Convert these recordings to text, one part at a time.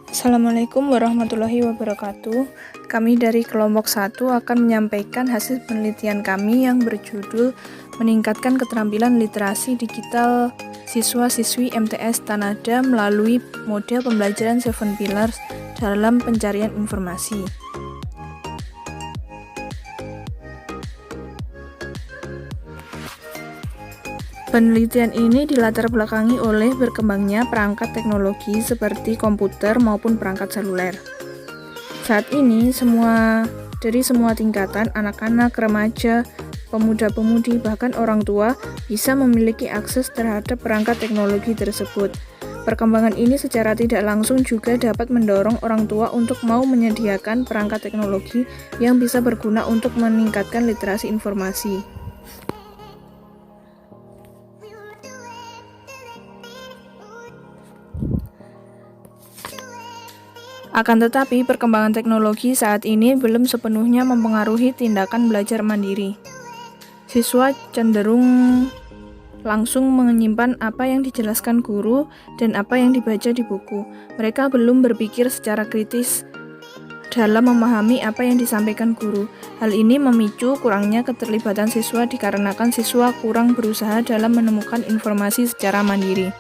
Assalamualaikum warahmatullahi wabarakatuh. Kami dari kelompok 1 akan menyampaikan hasil penelitian kami yang berjudul Meningkatkan Keterampilan Literasi Digital Siswa-siswi MTS Tanada melalui Model Pembelajaran 7 Pillars dalam Pencarian Informasi. Penelitian ini dilatar belakangi oleh berkembangnya perangkat teknologi seperti komputer maupun perangkat seluler. Saat ini dari semua tingkatan, anak-anak, remaja, pemuda-pemudi, bahkan orang tua bisa memiliki akses terhadap perangkat teknologi tersebut. Perkembangan ini secara tidak langsung juga dapat mendorong orang tua untuk mau menyediakan perangkat teknologi yang bisa berguna untuk meningkatkan literasi informasi. Akan tetapi, perkembangan teknologi saat ini belum sepenuhnya mempengaruhi tindakan belajar mandiri. Siswa cenderung langsung menyimpan apa yang dijelaskan guru dan apa yang dibaca di buku. Mereka belum berpikir secara kritis dalam memahami apa yang disampaikan guru. Hal ini memicu kurangnya keterlibatan siswa dikarenakan siswa kurang berusaha dalam menemukan informasi secara mandiri.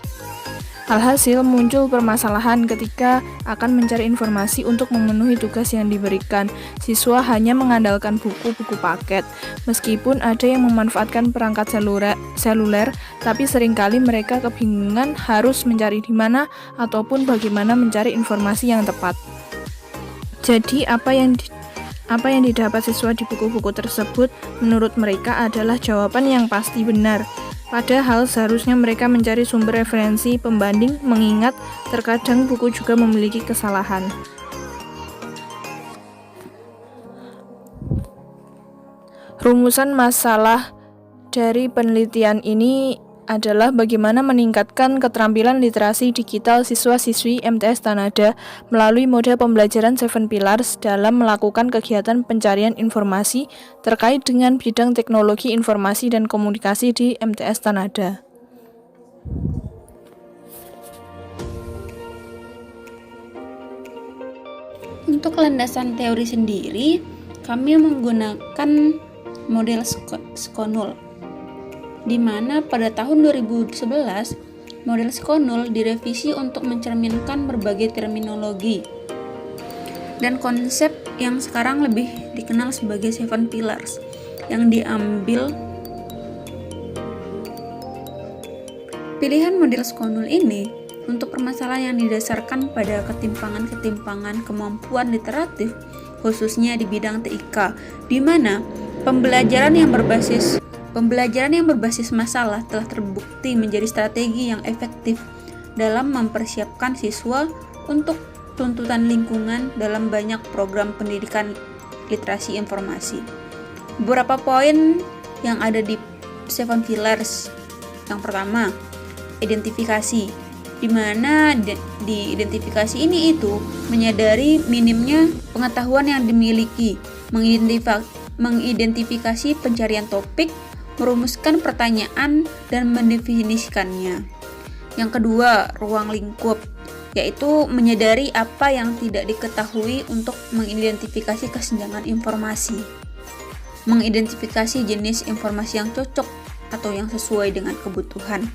Alhasil, muncul permasalahan ketika akan mencari informasi untuk memenuhi tugas yang diberikan. Siswa hanya mengandalkan buku-buku paket. Meskipun ada yang memanfaatkan perangkat seluler, tapi seringkali mereka kebingungan harus mencari di mana ataupun bagaimana mencari informasi yang tepat. Jadi, apa yang didapat siswa di buku-buku tersebut menurut mereka adalah jawaban yang pasti benar. Padahal seharusnya mereka mencari sumber referensi pembanding, mengingat terkadang buku juga memiliki kesalahan. Rumusan masalah dari penelitian ini adalah bagaimana meningkatkan keterampilan literasi digital siswa-siswi MTS Tanada melalui model pembelajaran 7 Pillars dalam melakukan kegiatan pencarian informasi terkait dengan bidang teknologi informasi dan komunikasi di MTS Tanada. Untuk landasan teori sendiri, kami menggunakan model Skonul, di mana pada tahun 2011 model Skonul direvisi untuk mencerminkan berbagai terminologi dan konsep yang sekarang lebih dikenal sebagai 7 Pillars yang diambil. Pilihan model Skonul ini untuk permasalahan yang didasarkan pada ketimpangan-ketimpangan kemampuan literatif khususnya di bidang TIK, di mana Pembelajaran yang berbasis masalah telah terbukti menjadi strategi yang efektif dalam mempersiapkan siswa untuk tuntutan lingkungan dalam banyak program pendidikan literasi informasi. Beberapa poin yang ada di 7 Pillars. Yang pertama, identifikasi, di mana di identifikasi ini itu menyadari minimnya pengetahuan yang dimiliki, mengidentifikasi pencarian topik, merumuskan pertanyaan, dan mendefinisikannya. Yang kedua, ruang lingkup, yaitu menyadari apa yang tidak diketahui untuk mengidentifikasi kesenjangan informasi, mengidentifikasi jenis informasi yang cocok atau yang sesuai dengan kebutuhan.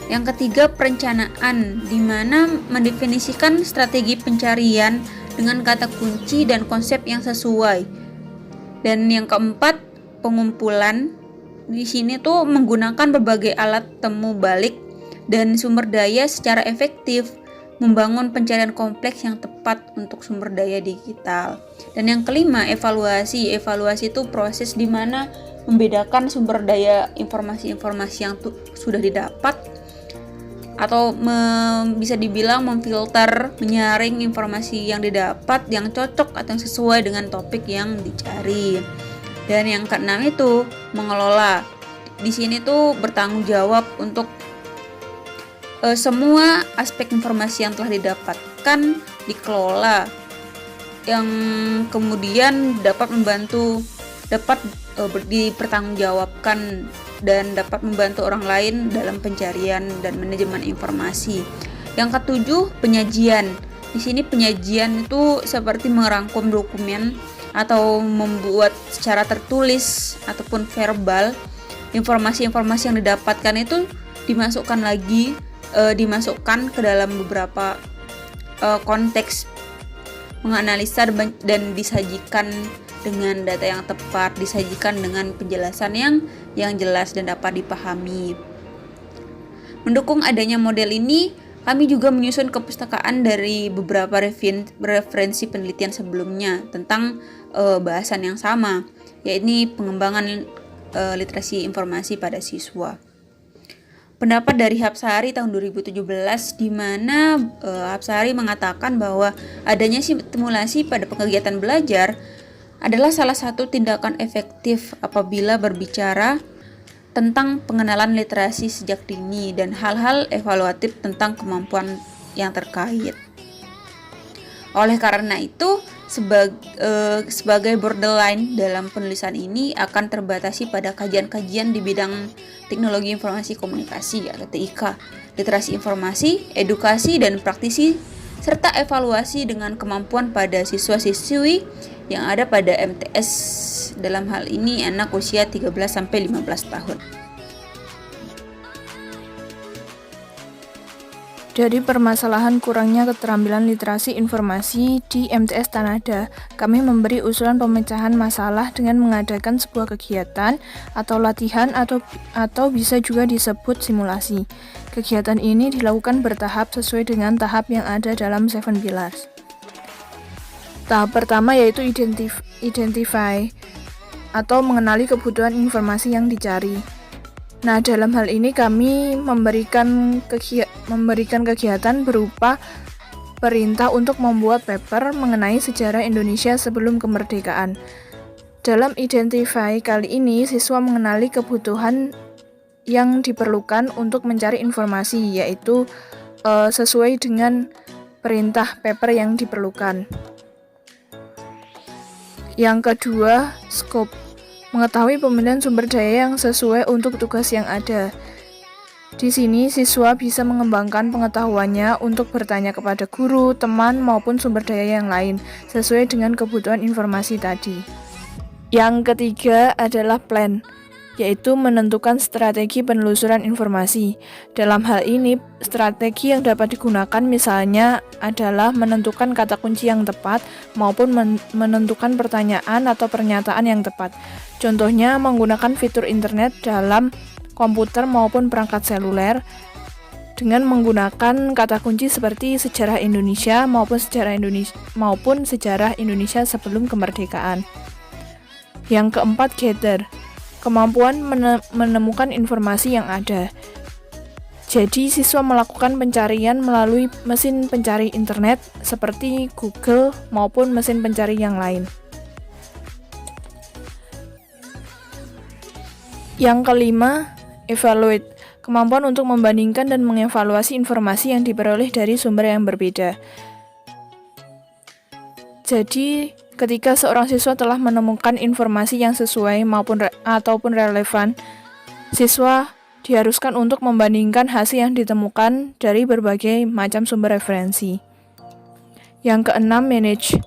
Yang ketiga, perencanaan, di mana mendefinisikan strategi pencarian dengan kata kunci dan konsep yang sesuai. Dan yang keempat, pengumpulan. Di sini tuh menggunakan berbagai alat temu balik dan sumber daya secara efektif, membangun pencarian kompleks yang tepat untuk sumber daya digital. Dan yang kelima, evaluasi. Evaluasi itu proses di mana membedakan sumber daya informasi-informasi yang sudah didapat atau bisa dibilang memfilter, menyaring informasi yang didapat yang cocok atau yang sesuai dengan topik yang dicari. Dan yang keenam itu mengelola. Di sini tuh bertanggung jawab untuk semua aspek informasi yang telah didapatkan dikelola, yang kemudian dapat dipertanggungjawabkan dan dapat membantu orang lain dalam pencarian dan manajemen informasi. Yang ketujuh, penyajian. Di sini penyajian itu seperti merangkum dokumen atau membuat secara tertulis ataupun verbal informasi-informasi yang didapatkan itu dimasukkan ke dalam beberapa konteks, menganalisa dan disajikan dengan data yang tepat, disajikan dengan penjelasan yang jelas dan dapat dipahami. Mendukung adanya model ini, kami juga menyusun kepustakaan dari beberapa referensi penelitian sebelumnya tentang bahasan yang sama, yaitu pengembangan literasi informasi pada siswa. Pendapat dari Hapsari tahun 2017 di mana Hapsari mengatakan bahwa adanya stimulasi pada kegiatan belajar adalah salah satu tindakan efektif apabila berbicara tentang pengenalan literasi sejak dini dan hal-hal evaluatif tentang kemampuan yang terkait. Oleh karena itu, sebagai borderline dalam penulisan ini akan terbatasi pada kajian-kajian di bidang teknologi informasi komunikasi atau TIK, literasi informasi, edukasi dan praktisi, serta evaluasi dengan kemampuan pada siswa-siswi yang ada pada MTS, dalam hal ini anak usia 13-15 tahun. Dari permasalahan kurangnya keterampilan literasi informasi di MTS Tanada, kami memberi usulan pemecahan masalah dengan mengadakan sebuah kegiatan atau latihan atau bisa juga disebut simulasi. Kegiatan ini dilakukan bertahap sesuai dengan tahap yang ada dalam 7 Pillars. Tahap pertama yaitu identify atau mengenali kebutuhan informasi yang dicari. Nah, dalam hal ini kami memberikan kegiatan berupa perintah untuk membuat paper mengenai sejarah Indonesia sebelum kemerdekaan. Dalam identify kali ini, siswa mengenali kebutuhan yang diperlukan untuk mencari informasi, yaitu sesuai dengan perintah paper yang diperlukan. Yang kedua, scope. Mengetahui pemilihan sumber daya yang sesuai untuk tugas yang ada. Di sini, siswa bisa mengembangkan pengetahuannya untuk bertanya kepada guru, teman, maupun sumber daya yang lain, sesuai dengan kebutuhan informasi tadi. Yang ketiga adalah plan, yaitu menentukan strategi penelusuran informasi. Dalam hal ini, strategi yang dapat digunakan misalnya adalah menentukan kata kunci yang tepat maupun menentukan pertanyaan atau pernyataan yang tepat. Contohnya menggunakan fitur internet dalam komputer maupun perangkat seluler dengan menggunakan kata kunci seperti sejarah Indonesia maupun sejarah Indonesia sebelum kemerdekaan. Yang keempat, gather. Kemampuan menemukan informasi yang ada. Jadi, siswa melakukan pencarian melalui mesin pencari internet seperti Google maupun mesin pencari yang lain. Yang kelima, evaluate. Kemampuan untuk membandingkan dan mengevaluasi informasi yang diperoleh dari sumber yang berbeda. Jadi, ketika seorang siswa telah menemukan informasi yang sesuai ataupun relevan, siswa diharuskan untuk membandingkan hasil yang ditemukan dari berbagai macam sumber referensi. Yang keenam, manage.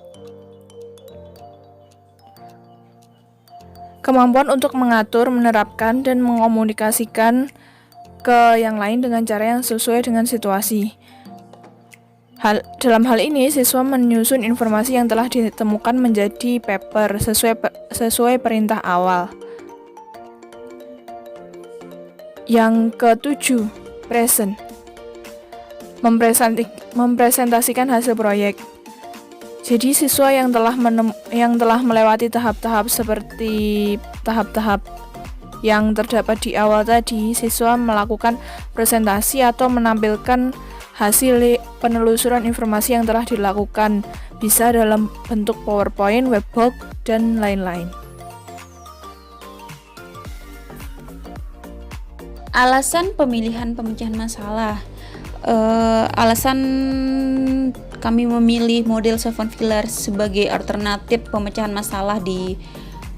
Kemampuan untuk mengatur, menerapkan, dan mengomunikasikan ke yang lain dengan cara yang sesuai dengan situasi. Dalam hal ini, siswa menyusun informasi yang telah ditemukan menjadi paper sesuai perintah awal. Yang ketujuh, present. Mempresentasikan hasil proyek. Jadi siswa yang telah melewati tahap-tahap seperti tahap-tahap yang terdapat di awal tadi, siswa melakukan presentasi atau menampilkan hasil penelusuran informasi yang telah dilakukan, bisa dalam bentuk PowerPoint, webbox, dan lain-lain. Alasan pemilihan pemecahan masalah. Alasan kami memilih model 7 Pillars sebagai alternatif pemecahan masalah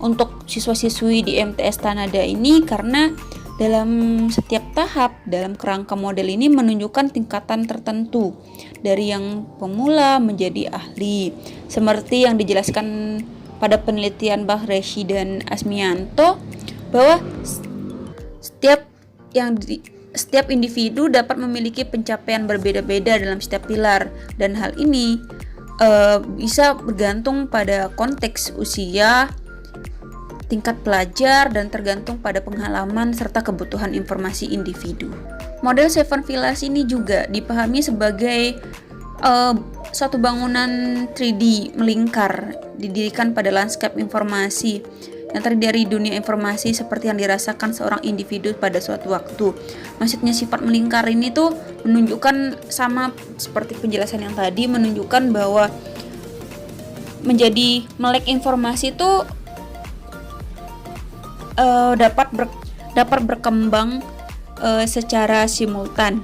untuk siswa-siswi di MTS Tanada ini karena Dalam setiap tahap dalam kerangka model ini menunjukkan tingkatan tertentu dari yang pemula menjadi ahli, seperti yang dijelaskan pada penelitian Bahreshi dan Asmianto bahwa setiap individu dapat memiliki pencapaian berbeda-beda dalam setiap pilar, dan hal ini bisa bergantung pada konteks usia, tingkat pelajar, dan tergantung pada pengalaman serta kebutuhan informasi individu. Model Seven Pillars ini juga dipahami sebagai suatu bangunan 3D melingkar didirikan pada lanskap informasi yang terdiri dari dunia informasi seperti yang dirasakan seorang individu pada suatu waktu. Maksudnya sifat melingkar ini tuh menunjukkan, sama seperti penjelasan yang tadi, menunjukkan bahwa menjadi melek informasi itu dapat berkembang secara simultan.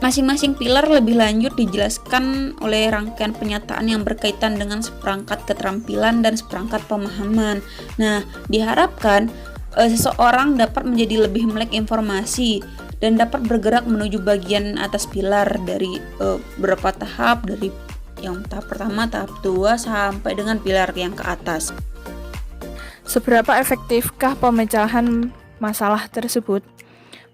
Masing-masing pilar lebih lanjut dijelaskan oleh rangkaian pernyataan yang berkaitan dengan seperangkat keterampilan dan seperangkat pemahaman. Nah, diharapkan seseorang dapat menjadi lebih melek informasi dan dapat bergerak menuju bagian atas pilar dari beberapa tahap, dari yang tahap pertama, tahap 2 sampai dengan pilar yang ke atas. Seberapa efektifkah pemecahan masalah tersebut?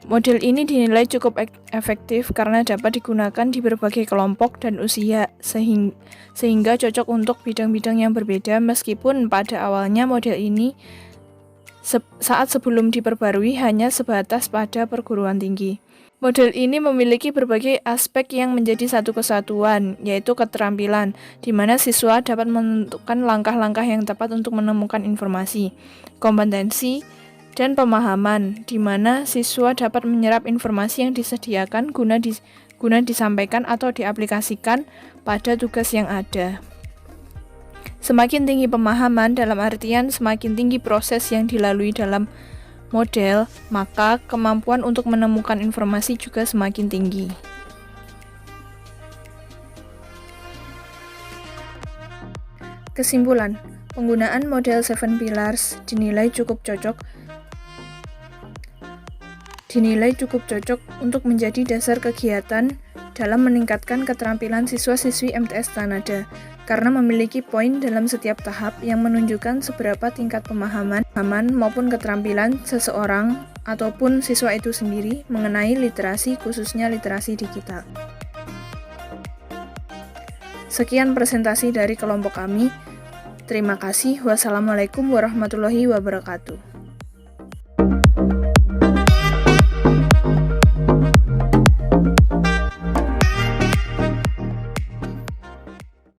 Model ini dinilai cukup efektif karena dapat digunakan di berbagai kelompok dan usia, sehingga cocok untuk bidang-bidang yang berbeda, meskipun pada awalnya model ini saat sebelum diperbarui hanya sebatas pada perguruan tinggi. Model ini memiliki berbagai aspek yang menjadi satu kesatuan, yaitu keterampilan, di mana siswa dapat menentukan langkah-langkah yang tepat untuk menemukan informasi, kompetensi, dan pemahaman, di mana siswa dapat menyerap informasi yang disediakan guna disampaikan atau diaplikasikan pada tugas yang ada. Semakin tinggi pemahaman dalam artian semakin tinggi proses yang dilalui dalam model, maka kemampuan untuk menemukan informasi juga semakin tinggi. Kesimpulan, penggunaan model Seven Pillars dinilai cukup cocok untuk menjadi dasar kegiatan dalam meningkatkan keterampilan siswa-siswi MTS Tanada, karena memiliki poin dalam setiap tahap yang menunjukkan seberapa tingkat pemahaman maupun keterampilan seseorang ataupun siswa itu sendiri mengenai literasi, khususnya literasi digital. Sekian presentasi dari kelompok kami. Terima kasih. Wassalamualaikum warahmatullahi wabarakatuh.